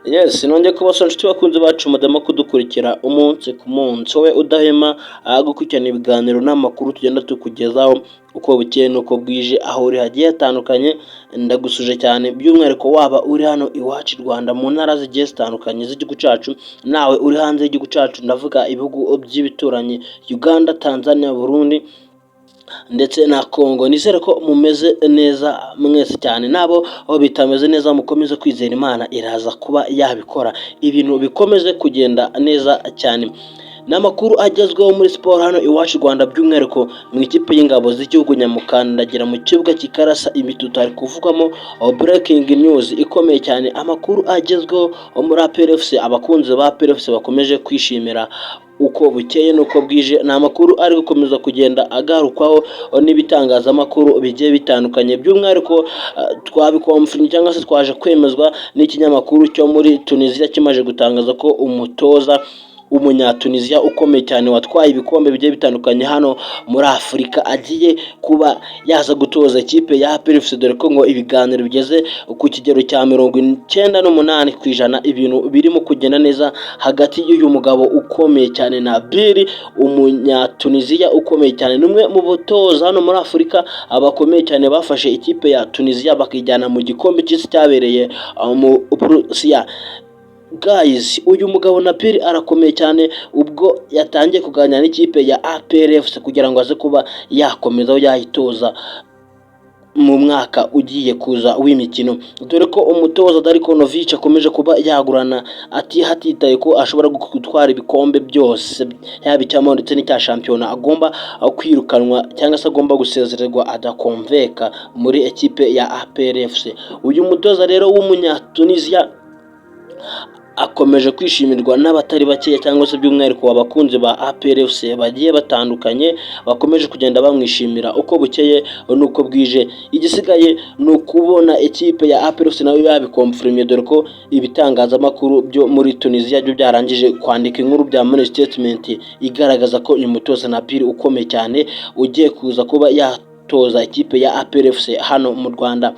Yes, nongeye kubasaba inshuti bakunze bacu mudama kudukurikira umunsi ku munsi, wowe udahema gukurikirana ibiganiro n'amakuru tugenda tukugezaho uko bukeye n'uko bwije, aho uri hagiye hatandukanye. Ndagusuje cyane by'umwihariko waba uri hano iwacu i Rwanda mu ntara zigiye zitandukanye z'igihugu cyacu, nawe uri hanze y'igihugu cyacu, ndavuga ibihugu by'ibituranyi Uganda, Tanzania, Burundi ndetse na Congo. Nizere ko mumeze neza mwese cyane, nabo aho bitameze neza mukomeze kwizera Imana iraza kuba yabikora, ibintu bikomeze kugenda neza cyane. N'amakuru agezweho muri siporo hano iwacu Rwanda, by'umwihariko mu ikipe y'ingabo z'igihugu Nyamukandagira mu kibuga kikarasa imitutu hari kuvugwamo breaking news ikomeye cyane. Amakuru agezweho muri APR FC, abakunzi ba APR FC bakomeje kwishimira uko bukeye n'uko bwije. Ni amakuru ari gukomeza kugenda agarukwaho n'ibitangazamakuru bigiye bitandukanye, by'umwihariko twabikomfirima cyangwa se twaje kwemezwa n'ikinyamakuru cyo muri Tunisia kimaze gutangaza ko umutoza w'umunyatunisia ukomeye cyane watwaye ibikombe bigiye bitandukanye hano muri Afurika agiye kuba yaza gutoza ikipe ya APR FC, dore ko ngo ibiganiro bigeze ku kigero cya 98%. Ibintu birimo kugenda neza hagati y'uyu mugabo ukomeye cyane na Biri, umunyatunisia ukomeye cyane, n'umwe mu batoza hano muri Afurika abakomeye cyane bafashe ikipe ya Tunisia bakijyana mu gikombe cy'isi cyabereye mu Burusiya. Guys, uyu mugabo na Piri arakomeye cyane, ubwo yatangiye kuganira n'ikipe ya APR FC kugira ngo aze kuba yakomezaho yayitoza mu mwaka ugiye kuza w'imikino, dore ko umutoza Darikonovic akomeje kuba yagurana hatitaye ko ashobora gutwara ibikombe byose, yaba icy'amahoro ndetse n'icya shampiyona, agomba kwirukanwa cyangwa se agomba gusezererwa adakonveka muri ekipe ya APR FC. Uyu mutoza rero w'umunyatunisia akomeje kwishimirwa n'abatari bakeya, cyangwa se by'umwihariko abakunzi ba APR FC bagiye batandukanye bakomeje kugenda bamwishimira uko bukeye n'uko bwije. Igisigaye ni ukubona ikipe ya APR FC nayo yabikomfirimiye, dore ko ibitangazamakuru byo muri Tunisia byo byarangije kwandika inkuru bya money statement igaragaza ko uyu mutoza na Piri ukomeye cyane ugiye kuza kuba yatoza ikipe ya APR FC hano mu Rwanda.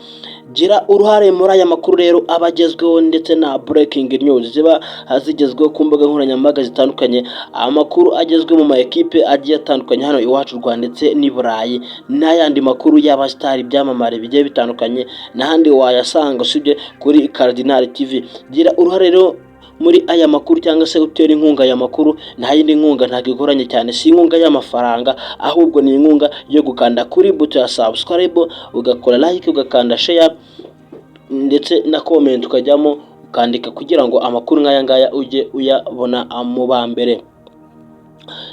Gira uruhare muri aya makuru rero abagezweho ndetse na breaking news ziba zigezweho ku mbuga nkoranyambaga zitandukanye, amakuru agezwe mu ma ekipe agiye atandukanye hano iwacu Rwanda ndetse n'i Burayi, n'ayandi makuru y'abasitari byamamare bigiye bitandukanye n'ahandi wayasanga usibye kuri Cardinal TV. Gira uruhare rero muri aya makuru cyangwa se utera inkunga aya makuru. Nta yindi nkunga ntabwo igoranye cyane, si inkunga y'amafaranga, ahubwo ni inkunga yo gukanda kuri buto ya subscribe, ugakora like, ugakanda share ndetse na comment, ukajyamo ukandika kugira ngo amakuru nk'aya ngaya ujye uyabona mu ba mbere.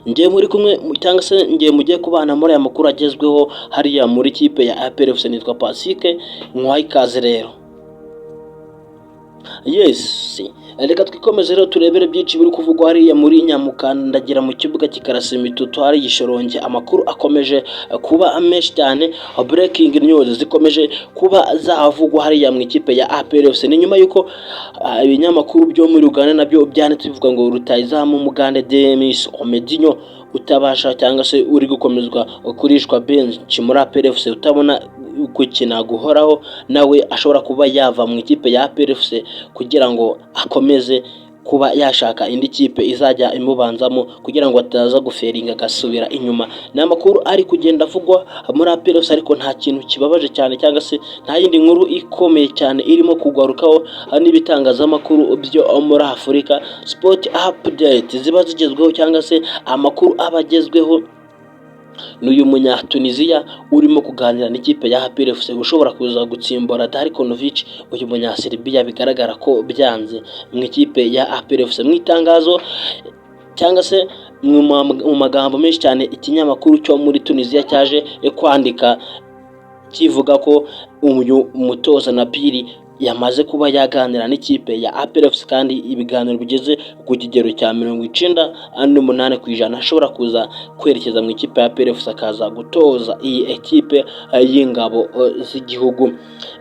Ngiye muri kumwe cyangwa se ngiye mugiye kubana muri aya makuru agezweho hariya muri kipe ya APR FC. Nitwa Pacifique, nkwaye ikaze rero. Yes, reka twikomeze rero turebere byinshi biri kuvugwa hariya muri Nyamukandagira mu kibuga kikarasa imitutu hari Gishoronge. Amakuru akomeje kuba menshi cyane, breaking news zikomeje kuba zavugwa hariya mu ikipe ya APR FC. Ni nyuma yuko ibinyamakuru byo muri Uganda nabyo byanditse bivuga ngo rutayizamu Mugande Demis Omedinho utabasha cyangwa se uri gukomezwa kurishwa bench muri APR FC, utabona gukina guhoraho, nawe ashobora kuba yava mu ikipe ya APR FC kugira ngo akomeze kuba yashaka indi kipe izajya imubanzamo kugira ngo ataza guferinga agasubira inyuma. Ni amakuru ari kugenda avugwa muri APR FC, ariko nta kintu kibabaje cyane cyangwa se nta yindi nkuru ikomeye cyane irimo kugarukaho n'ibitangazamakuru byo muri Afurika. Sport update ziba zigezweho cyangwa se amakuru abagezweho n'uyu munyatunisia urimo kuganira n'ikipe ya APR FC ushobora kuza gutsimbura Darikonovic, uyu munyaserbia bigaragara ko byanze mu ikipe ya APR FC. Mu itangazo cyangwa se mu magambo menshi cyane ikinyamakuru cyo muri Tunisia cyaje kwandika kivuga ko uyu mutoza na Piri yamaze kuba yaganira n'ikipe ya APR FC, kandi ibiganiro bigeze ku kigero cya 98% ashobora kuza kwerekeza mu ikipe ya APR FC akaza gutoza iyi ekipe y'ingabo z'igihugu.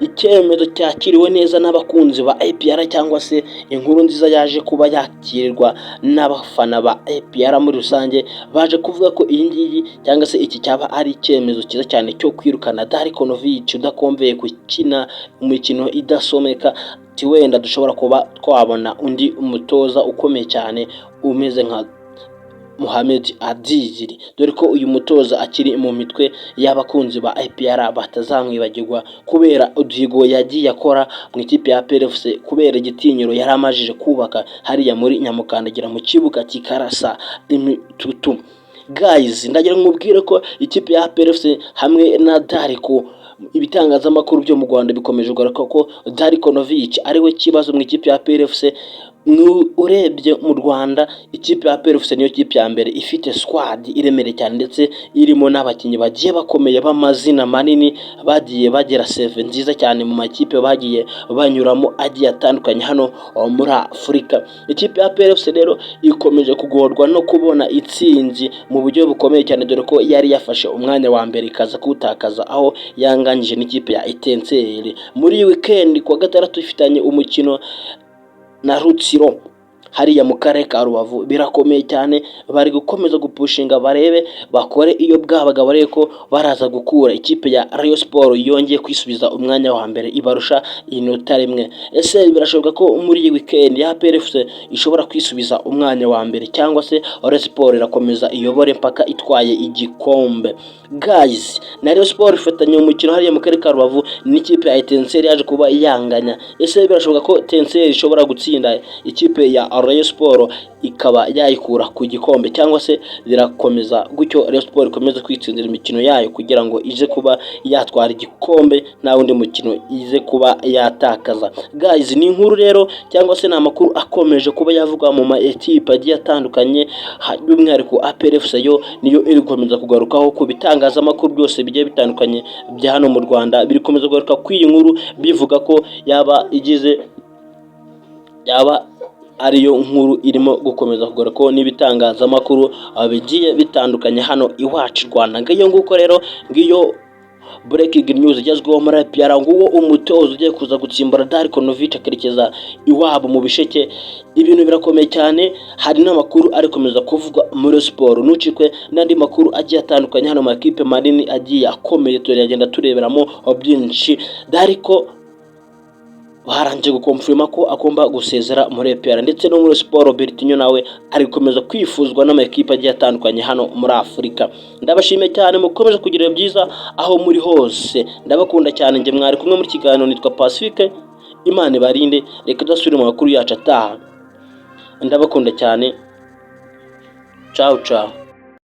Icyemezo cyakiriwe neza n'abakunzi ba APR, cyangwa se inkuru nziza yaje kuba yakirirwa n'abafana ba APR muri rusange, baje kuvuga ko iyi ngiyi cyangwa se iki cyaba ari icyemezo cyiza cyane cyo kwirukana Darikonovic udakomveye gukina umukino birasomeka ati wenda dushobora kuba twabona undi umutoza ukomeye cyane umeze nka Mohamed Adiziri, dore ko uyu mutoza akiri mu mitwe y'abakunzi ba APR batazamwibagirwa kubera uduhigo yagiye akora mu ikipe ya APR FC, kubera igitinyiro yari amajije kubaka hariya muri Nyamukandagira mu kibuga kikarasa imitutu. Guys, ndagira nkubwire ko ikipe ya APR FC hamwe na Darko, ibitangazamakuru byo mu Rwanda bikomeje kugaragaza ko Darkonovic ariwe kibazo mu ikipe ya APR FC. Urebye mu Rwanda ikipe ya APR FC niyo kipe ya mbere ifite squad iremereye cyane ndetse irimo n'abakinnyi bagiye bakomeye b'amazina manini bagiye bagera save nziza cyane mu makipe bagiye banyuramo agiye atandukanye hano muri Afurika. Ikipe ya APR FC rero ikomeje kugorwa no kubona itsinzi mu buryo bukomeye cyane, dore ko yari yafashe umwanya wa mbere ikaza kuwutakaza aho yanganyije n'ikipe ya Etincelle. Muri weekend kuwa gatandatu ifitanye umukino na Rutsiro hariya mu karere ka Rubavu, birakomeye cyane, bari gukomeza gupushinga barebe bakore iyo bwabaga barebe ko baraza gukura ikipe ya Rayon Sport yongeye kwisubiza umwanya wa mbere ibarusha inota rimwe. Ese birashoboka ko muri iyi weekend ya APR FC ishobora kwisubiza umwanya wa mbere cyangwa se Rayon Sport irakomeza iyobore mpaka itwaye igikombe? Guys, na Rayon Sport ifatanye umukino hariya mu karere ka Rubavu n'ikipe ya Etincelle yaje kuba yanganya. Ese birashoboka ko Etincelle ishobora gutsinda ikipe ya Rayon Sport ikaba yayikura ku gikombe, cyangwa se birakomeza gutyo Rayon Sport ikomeza kwitsindira imikino yayo kugira ngo ize kuba yatwara igikombe nta wundi mukino ize kuba yatakaza? Guys, ni inkuru rero cyangwa se ni amakuru akomeje kuba yavugwa mu ma equipe agiye atandukanye, by'umwihariko APR FC yo niyo iri gukomeza kugarukaho ku bitangazamakuru byose bigiye bitandukanye bya hano mu Rwanda, biri komeza kugaruka ku iyi nkuru bivuga ko yaba ariyo nkuru irimo gukomeza kugaruka n'ibitangazamakuru bigiye bitandukanye hano iwacu Rwanda. Ngiyo nguko rero, ngiyo breaking news igezweho muri APR, nguwo umutozo ugiye kuza gutsimbura Darkonovic akerekeza iwabo mu Bisheke. Ibintu birakomeye cyane, hari n'amakuru ari komeza kuvugwa muri sport, nucikwe n'andi makuru agiye atandukanye hano mu makipe manini agiye akomeye turagenda tureberamo byinshi. Darko baranje gukonfirma ko agomba gusezera muri APR, ndetse no muri Sport Bertinho nawe ari gukomeza kwifuzwa n'amakipe agiye atandukanye hano muri Afurika. Ndabashimiye cyane, mukomeje kugira byiza aho muri hose, ndabakunda cyane. Nge mwari kumwe muri kiganiro, nitwa Pacifique, Imana ibarinde, reka dusubire mu makuru yacu ataha. Ndabakunda cyane, ciao ciao.